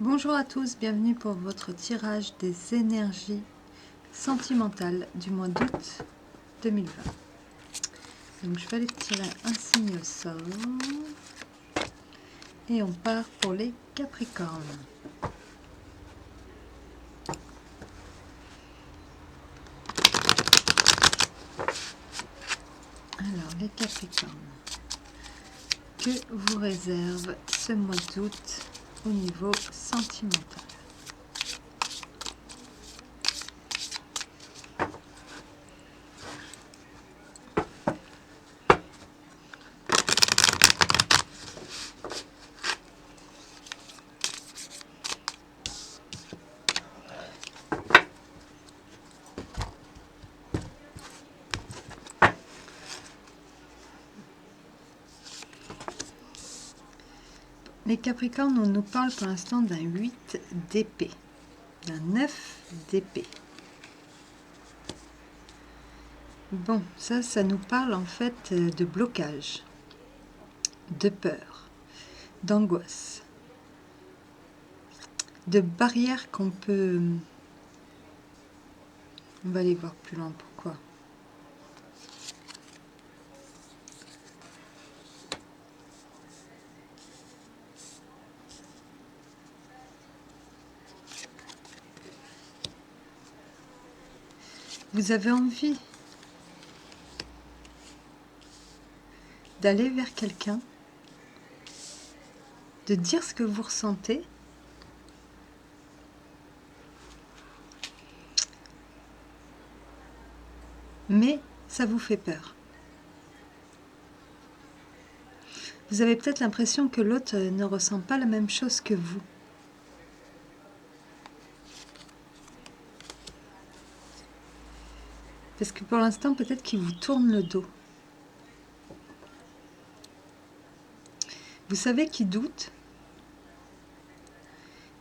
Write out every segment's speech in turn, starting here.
Bonjour à tous, bienvenue pour votre tirage des énergies sentimentales du mois d'août 2020. Donc je vais aller tirer un signe au sort et on part pour les Capricornes. Alors les Capricornes, que vous réserve ce mois d'août au niveau sentimental? Les Capricornes, on nous parle pour l'instant d'un 8 d'épée, d'un 9 d'épée. Bon, ça nous parle en fait de blocage, de peur, d'angoisse, de barrières qu'on peut... On va aller voir plus loin pourquoi. Vous avez envie d'aller vers quelqu'un, de dire ce que vous ressentez, mais ça vous fait peur. Vous avez peut-être l'impression que l'autre ne ressent pas la même chose que vous. Parce que pour l'instant, peut-être qu'il vous tourne le dos. Vous savez qu'il doute,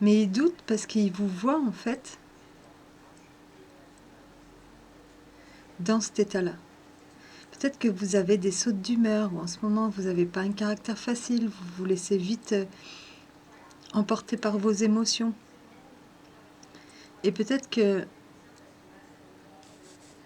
mais il doute parce qu'il vous voit en fait dans cet état-là. Peut-être que vous avez des sautes d'humeur, ou en ce moment vous n'avez pas un caractère facile, vous vous laissez vite emporter par vos émotions. Et peut-être que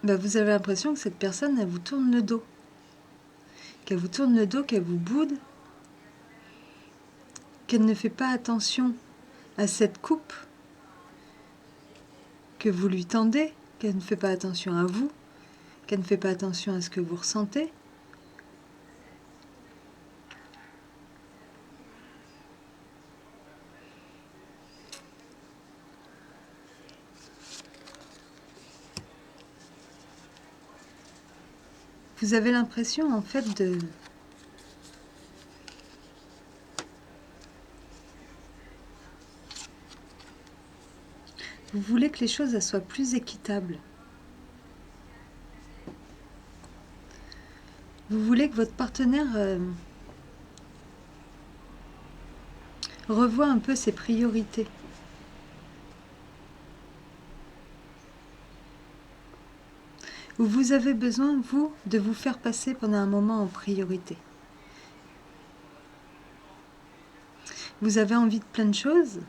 vous avez l'impression que cette personne, elle vous tourne le dos. Qu'elle vous tourne le dos, qu'elle vous boude, qu'elle ne fait pas attention à cette coupe que vous lui tendez, qu'elle ne fait pas attention à vous, qu'elle ne fait pas attention à ce que vous ressentez. Vous avez l'impression en fait de... Vous voulez que les choses soient plus équitables. Vous voulez que votre partenaire revoie un peu ses priorités. Vous avez besoin, vous, de vous faire passer pendant un moment en priorité. Vous avez envie de plein de choses.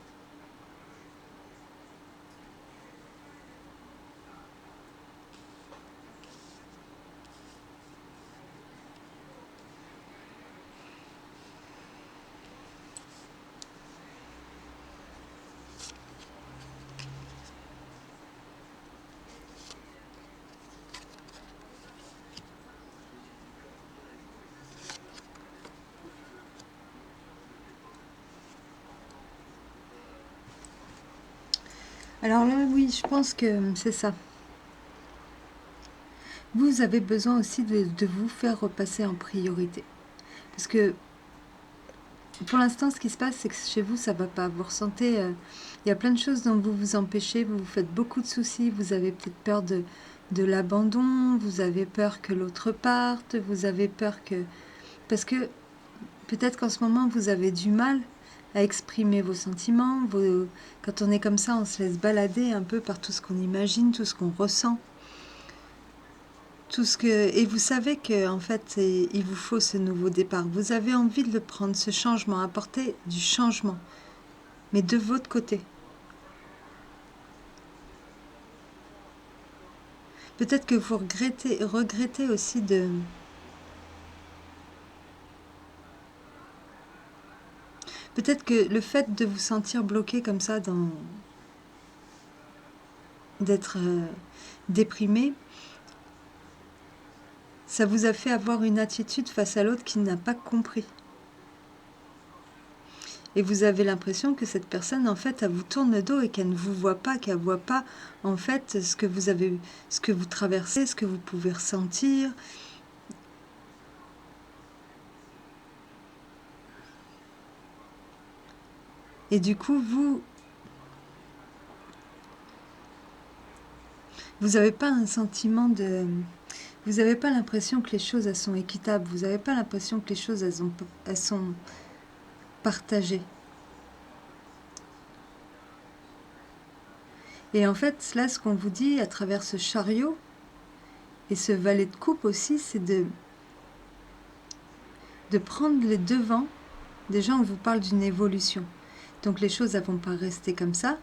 Alors là, oui, je pense que c'est ça. Vous avez besoin aussi de vous faire repasser en priorité. Parce que pour l'instant, ce qui se passe, c'est que chez vous, ça ne va pas. Vous ressentez, il y a plein de choses dont vous vous empêchez, vous vous faites beaucoup de soucis, vous avez peut-être peur de l'abandon, vous avez peur que l'autre parte, vous avez peur que... Parce que peut-être qu'en ce moment, vous avez du mal à exprimer vos sentiments. Quand on est comme ça, on se laisse balader un peu par tout ce qu'on imagine, tout ce qu'on ressent. Et vous savez que en fait, il vous faut ce nouveau départ. Vous avez envie de le prendre, ce changement, apporter du changement. mais de votre côté. Peut-être que vous regrettez aussi de... Peut-être que le fait de vous sentir bloqué comme ça, d'être déprimé, ça vous a fait avoir une attitude face à l'autre qui n'a pas compris. Et vous avez l'impression que cette personne, en fait, elle vous tourne le dos et qu'elle ne vous voit pas, qu'elle ne voit pas, en fait, ce que vous traversez, ce que vous pouvez ressentir. Et du coup, vous n'avez pas un sentiment de... Vous n'avez pas l'impression que les choses, elles sont équitables. Vous n'avez pas l'impression que les choses, elles sont partagées. Et en fait, là, ce qu'on vous dit à travers ce chariot et ce valet de coupe aussi, c'est de prendre les devants. Déjà, on vous parle d'une évolution. Donc les choses ne vont pas rester comme ça,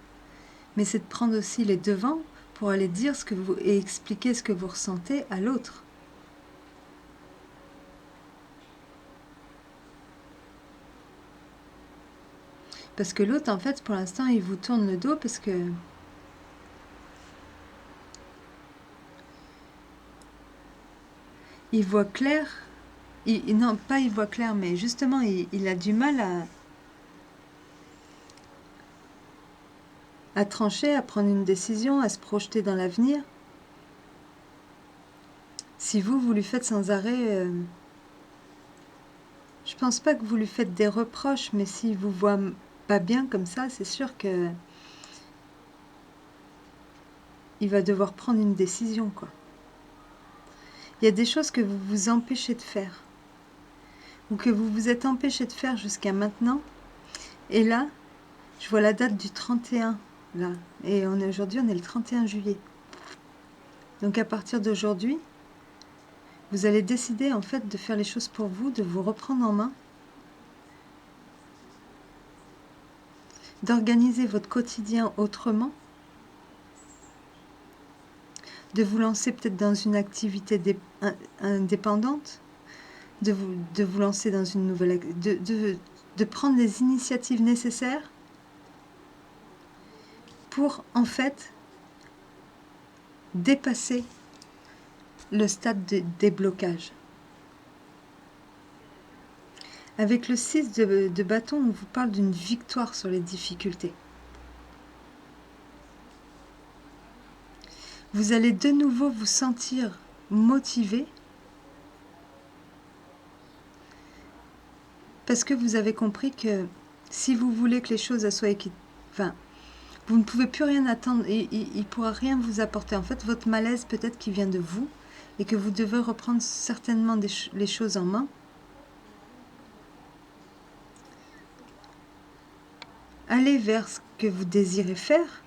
mais c'est de prendre aussi les devants pour aller dire ce que vous et expliquer ce que vous ressentez à l'autre. Parce que l'autre, en fait, pour l'instant, il vous tourne le dos parce que il voit clair. Non, pas il voit clair, mais justement, il a du mal à trancher, à prendre une décision, à se projeter dans l'avenir. Si vous lui faites sans arrêt... je pense pas que vous lui faites des reproches, mais s'il vous voit pas bien comme ça, c'est sûr que il va devoir prendre une décision, quoi. Il y a des choses que vous vous empêchez de faire, ou que vous vous êtes empêché de faire jusqu'à maintenant, et là, je vois la date du 31, là, et aujourd'hui, on est le 31 juillet. Donc à partir d'aujourd'hui, vous allez décider en fait de faire les choses pour vous, de vous reprendre en main, d'organiser votre quotidien autrement, de vous lancer peut-être dans une activité indépendante, de vous lancer dans une nouvelle... de prendre les initiatives nécessaires pour, en fait, dépasser le stade de déblocage. Avec le 6 de bâton, on vous parle d'une victoire sur les difficultés. Vous allez de nouveau vous sentir motivé parce que vous avez compris que si vous voulez que les choses soient enfin, vous ne pouvez plus rien attendre et il ne pourra rien vous apporter. En fait, votre malaise peut-être qui vient de vous et que vous devez reprendre certainement les choses en main. Allez vers ce que vous désirez faire,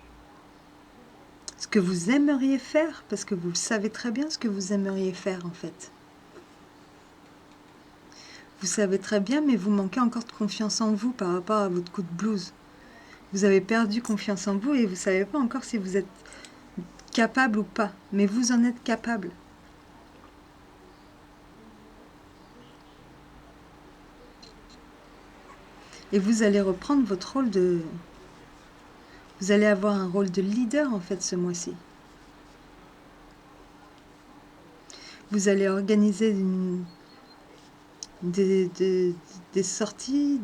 ce que vous aimeriez faire, parce que vous savez très bien ce que vous aimeriez faire en fait. Vous savez très bien, mais vous manquez encore de confiance en vous par rapport à votre coup de blues. Vous avez perdu confiance en vous et vous ne savez pas encore si vous êtes capable ou pas, mais vous en êtes capable. Et vous allez reprendre votre rôle de... Vous allez avoir un rôle de leader en fait ce mois-ci. Vous allez organiser des sorties,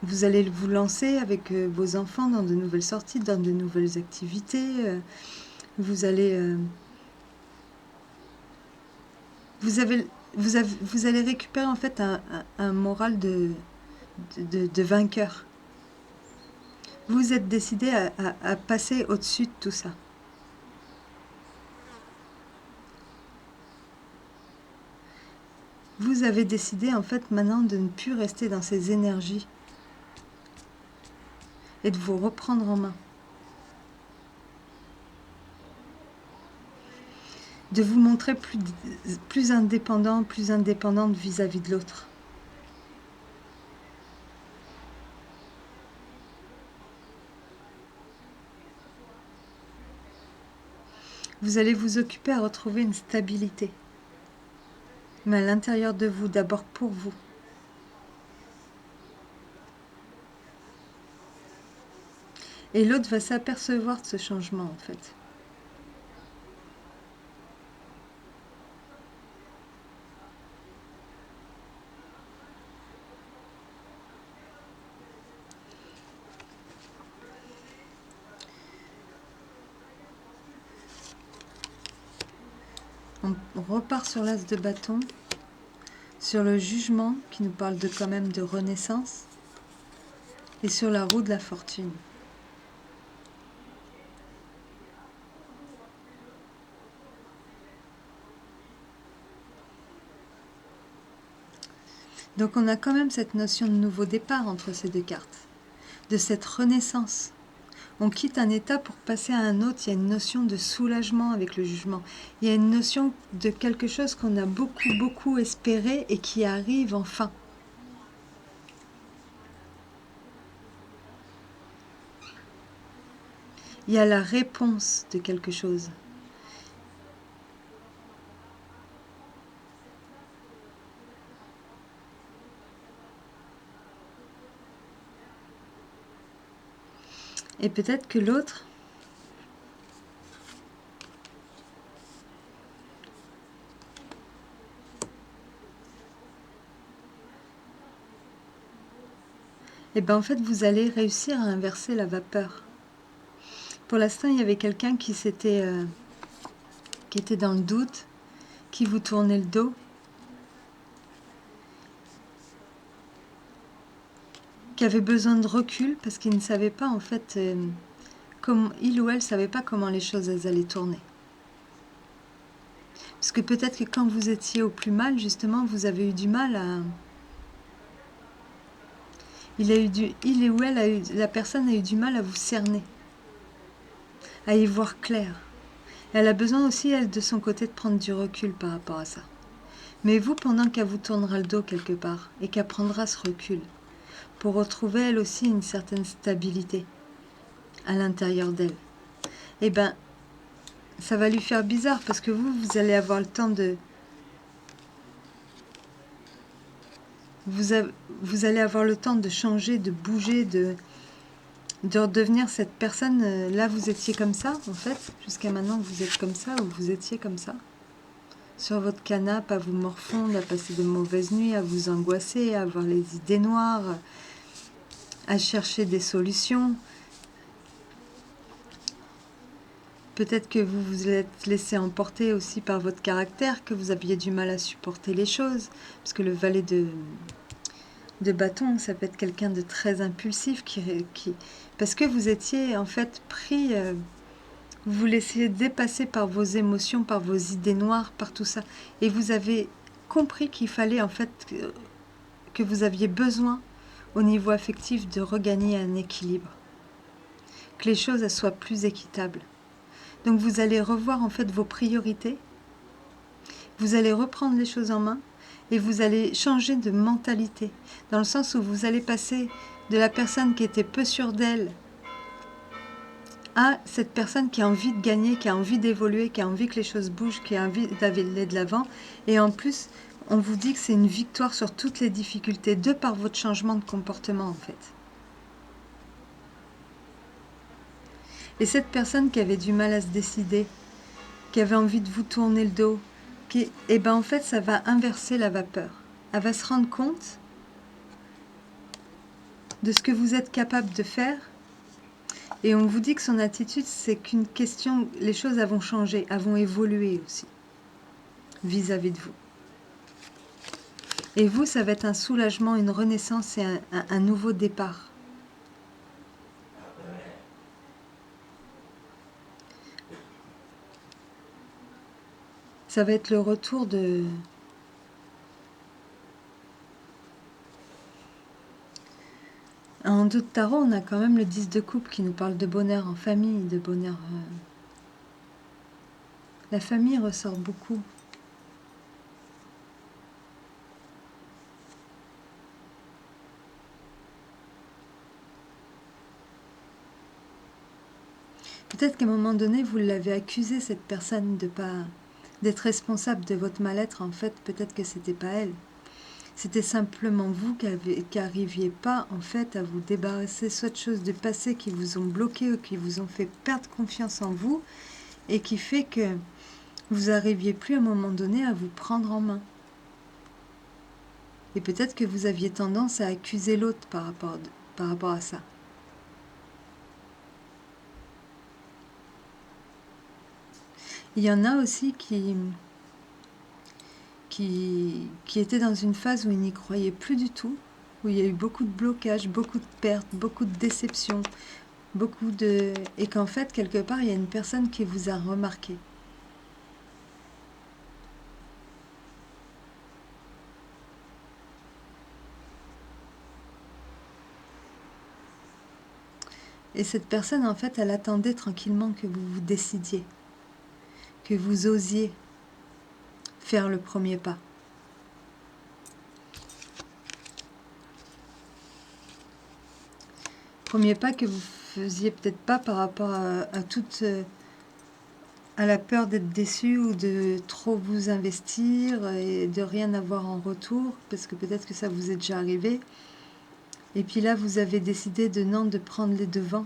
vous allez vous lancer avec vos enfants dans de nouvelles sorties, dans de nouvelles activités. Vous allez... vous allez récupérer en fait un moral de vainqueur. Vous êtes décidé à passer au-dessus de tout ça. Vous avez décidé en fait maintenant de ne plus rester dans ces énergies et de vous reprendre en main. De vous montrer plus indépendant, plus indépendante vis-à-vis de l'autre. Vous allez vous occuper à retrouver une stabilité, mais à l'intérieur de vous, d'abord pour vous. Et l'autre va s'apercevoir de ce changement, en fait. On repart sur l'as de bâton, sur le jugement qui nous parle de quand même de renaissance, et sur la roue de la fortune. Donc on a quand même cette notion de nouveau départ entre ces deux cartes, de cette renaissance. On quitte un état pour passer à un autre, il y a une notion de soulagement avec le jugement. Il y a une notion de quelque chose qu'on a beaucoup espéré et qui arrive enfin. Il y a la réponse de quelque chose. Et peut-être que l'autre, eh ben en fait, vous allez réussir à inverser la vapeur. Pour l'instant, il y avait quelqu'un qui était dans le doute, qui vous tournait le dos, qui avait besoin de recul parce qu'il ne savait pas en fait, il ou elle ne savait pas comment les choses allaient tourner. Parce que peut-être que quand vous étiez au plus mal, justement, vous avez eu du mal à... Il ou elle la personne a eu du mal à vous cerner, à y voir clair. Elle a besoin aussi, elle, de son côté, de prendre du recul par rapport à ça. Mais vous, pendant qu'elle vous tournera le dos quelque part, et qu'elle prendra ce recul, pour retrouver elle aussi une certaine stabilité à l'intérieur d'elle, eh ben, ça va lui faire bizarre parce que vous allez avoir le temps de... Vous allez avoir le temps de changer, de bouger, de redevenir cette personne. Là, vous étiez comme ça, en fait. Jusqu'à maintenant, vous êtes comme ça, ou vous étiez comme ça. Sur votre canapé, à vous morfondre, à passer de mauvaises nuits, à vous angoisser, à avoir les idées noires, à chercher des solutions. Peut-être que vous vous êtes laissé emporter aussi par votre caractère, que vous aviez du mal à supporter les choses. Parce que le valet de bâton, ça peut être quelqu'un de très impulsif, parce que vous étiez en fait pris... vous vous laissiez dépasser par vos émotions, par vos idées noires, par tout ça. Et vous avez compris qu'il fallait en fait que vous aviez besoin au niveau affectif de regagner un équilibre. Que les choses soient plus équitables. Donc vous allez revoir en fait vos priorités. Vous allez reprendre les choses en main et vous allez changer de mentalité. Dans le sens où vous allez passer de la personne qui était peu sûre d'elle à cette personne qui a envie de gagner, qui a envie d'évoluer, qui a envie que les choses bougent, qui a envie d'aller de l'avant. Et en plus, on vous dit que c'est une victoire sur toutes les difficultés, de par votre changement de comportement en fait. Et cette personne qui avait du mal à se décider, qui avait envie de vous tourner le dos, et ben en fait ça va inverser la vapeur. Elle va se rendre compte de ce que vous êtes capable de faire. Et on vous dit que son attitude, c'est qu'une question, les choses vont changer, vont évoluer aussi vis-à-vis de vous. Et vous, ça va être un soulagement, une renaissance et un nouveau départ. Ça va être le retour de... En dos de tarot, on a quand même le 10 de coupe qui nous parle de bonheur en famille, de bonheur... La famille ressort beaucoup. Peut-être qu'à un moment donné, vous l'avez accusé, cette personne, d'être responsable de votre mal-être. En fait, peut-être que c'était pas elle. C'était simplement vous qui n'arriviez pas, en fait, à vous débarrasser soit de choses du passé qui vous ont bloqué ou qui vous ont fait perdre confiance en vous et qui fait que vous n'arriviez plus à un moment donné à vous prendre en main. Et peut-être que vous aviez tendance à accuser l'autre par rapport à ça. Il y en a aussi qui étaient dans une phase où ils n'y croyaient plus du tout, où il y a eu beaucoup de blocages, beaucoup de pertes, beaucoup de déceptions, et qu'en fait, quelque part, il y a une personne qui vous a remarqué. Et cette personne, en fait, elle attendait tranquillement que vous vous décidiez, que vous osiez faire le premier pas. Premier pas que vous faisiez peut-être pas par rapport à la peur d'être déçu ou de trop vous investir et de rien avoir en retour, parce que peut-être que ça vous est déjà arrivé. Et puis là, vous avez décidé de prendre les devants.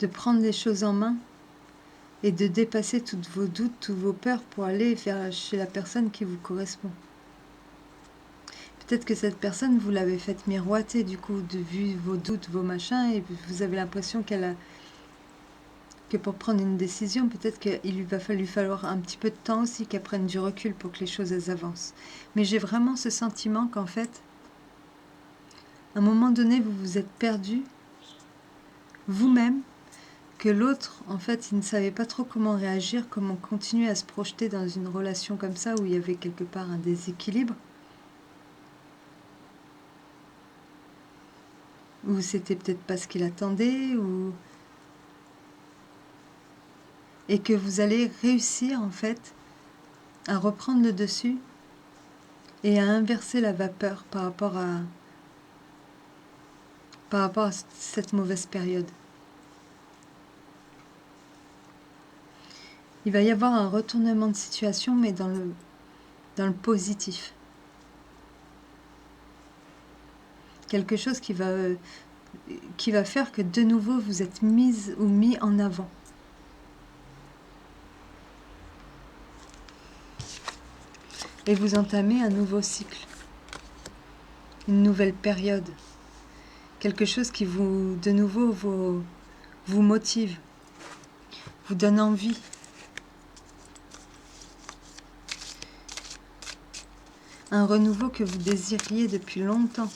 De prendre les choses en main et de dépasser tous vos doutes, tous vos peurs pour aller chez la personne qui vous correspond. Peut-être que cette personne, vous l'avez faite miroiter, du coup, de vu vos doutes, vos machins, et vous avez l'impression que pour prendre une décision, peut-être qu'il va falloir un petit peu de temps aussi, qu'elle prenne du recul pour que les choses elles avancent. Mais j'ai vraiment ce sentiment qu'en fait, à un moment donné, vous vous êtes perdu vous-même, que l'autre, en fait, il ne savait pas trop comment réagir, comment continuer à se projeter dans une relation comme ça, où il y avait quelque part un déséquilibre, ou c'était peut-être pas ce qu'il attendait, et que vous allez réussir, en fait, à reprendre le dessus et à inverser la vapeur par rapport à cette mauvaise période. Il va y avoir un retournement de situation, mais dans le positif. Quelque chose qui va faire que de nouveau vous êtes mise ou mis en avant. Et vous entamez un nouveau cycle, une nouvelle période. Quelque chose qui de nouveau, vous motive, vous donne envie. Un renouveau que vous désiriez depuis longtemps.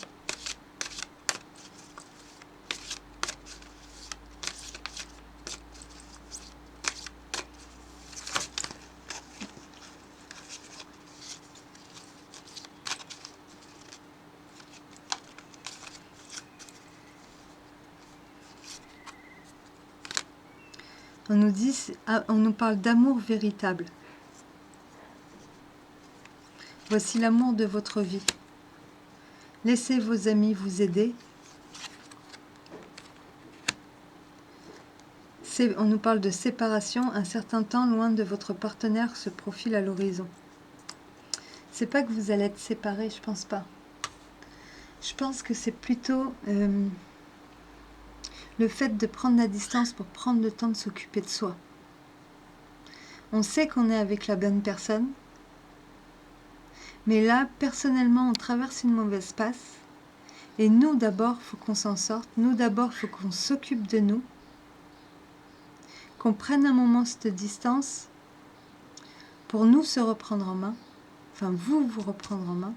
On nous parle d'amour véritable. Voici l'amour de votre vie. Laissez vos amis vous aider. On nous parle de séparation. Un certain temps loin de votre partenaire se profile à l'horizon. C'est pas que vous allez être séparés, je pense pas. Je pense que c'est plutôt le fait de prendre la distance pour prendre le temps de s'occuper de soi. On sait qu'on est avec la bonne personne, mais là, personnellement, on traverse une mauvaise passe. Et nous, d'abord, il faut qu'on s'en sorte. Nous, d'abord, il faut qu'on s'occupe de nous. Qu'on prenne un moment cette distance pour nous se reprendre en main. Enfin, vous reprendre en main.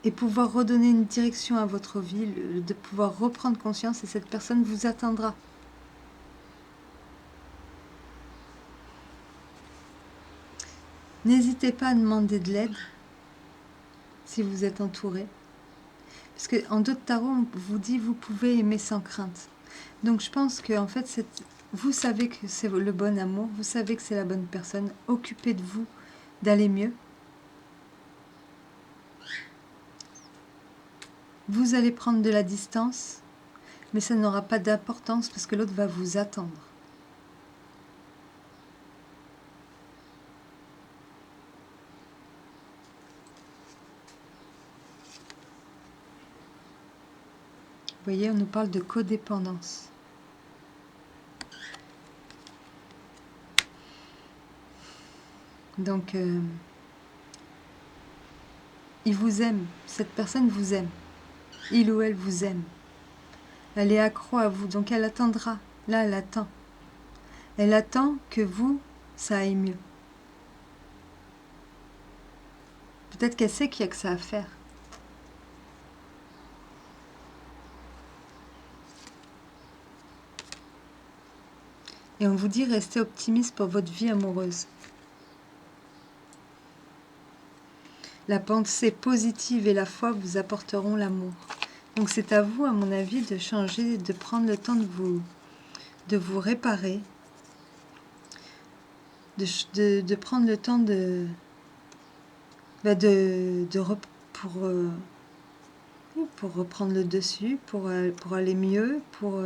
Et pouvoir redonner une direction à votre vie, de pouvoir reprendre conscience, et cette personne vous attendra. N'hésitez pas à demander de l'aide si vous êtes entouré. Parce qu'en d'autres tarots, on vous dit vous pouvez aimer sans crainte. Donc je pense que en fait, vous savez que c'est le bon amour, vous savez que c'est la bonne personne. Occupez de vous, d'aller mieux. Vous allez prendre de la distance, mais ça n'aura pas d'importance parce que l'autre va vous attendre. Vous voyez, on nous parle de codépendance. Donc, il vous aime, cette personne vous aime. Il ou elle vous aime. Elle est accro à vous, donc elle attendra. Là, elle attend. Elle attend que vous, ça aille mieux. Peut-être qu'elle sait qu'il n'y a que ça à faire. Et on vous dit, restez optimiste pour votre vie amoureuse. La pensée positive et la foi vous apporteront l'amour. Donc c'est à vous, à mon avis, de changer, de prendre le temps de vous réparer, de prendre le temps pour reprendre le dessus, pour aller mieux, pour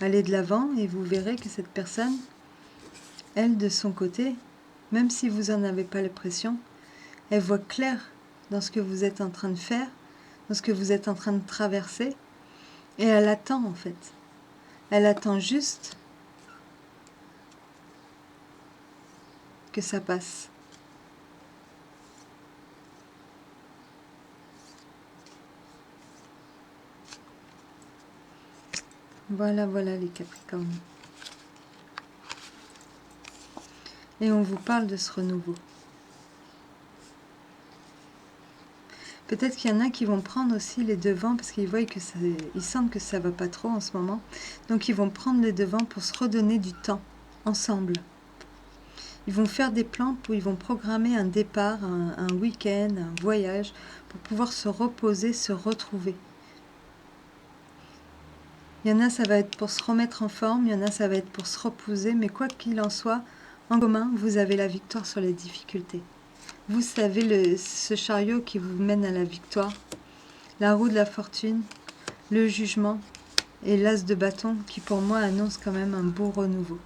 aller de l'avant. Et vous verrez que cette personne, elle, de son côté, même si vous n'en avez pas l'impression, elle voit clair dans ce que vous êtes en train de faire, dans ce que vous êtes en train de traverser, et elle attend en fait. Elle attend juste que ça passe. Voilà, voilà les Capricornes. Et on vous parle de ce renouveau. Peut-être qu'il y en a qui vont prendre aussi les devants parce qu'ils voient que ils sentent que ça va pas trop en ce moment. Donc ils vont prendre les devants pour se redonner du temps ensemble. Ils vont faire des plans où ils vont programmer un départ, un week-end, un voyage pour pouvoir se reposer, se retrouver. Il y en a, ça va être pour se remettre en forme, il y en a, ça va être pour se reposer, mais quoi qu'il en soit, en commun, vous avez la victoire sur les difficultés. Vous savez ce chariot qui vous mène à la victoire, la roue de la fortune, le jugement et l'as de bâton qui pour moi annonce quand même un beau renouveau.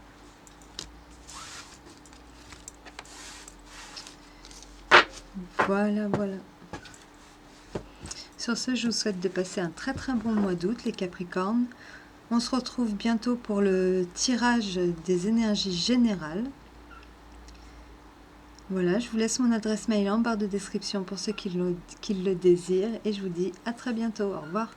Voilà, voilà. Sur ce, je vous souhaite de passer un très très bon mois d'août, les Capricornes. On se retrouve bientôt pour le tirage des énergies générales. Voilà, je vous laisse mon adresse mail en barre de description pour ceux qui le désirent et je vous dis à très bientôt. Au revoir.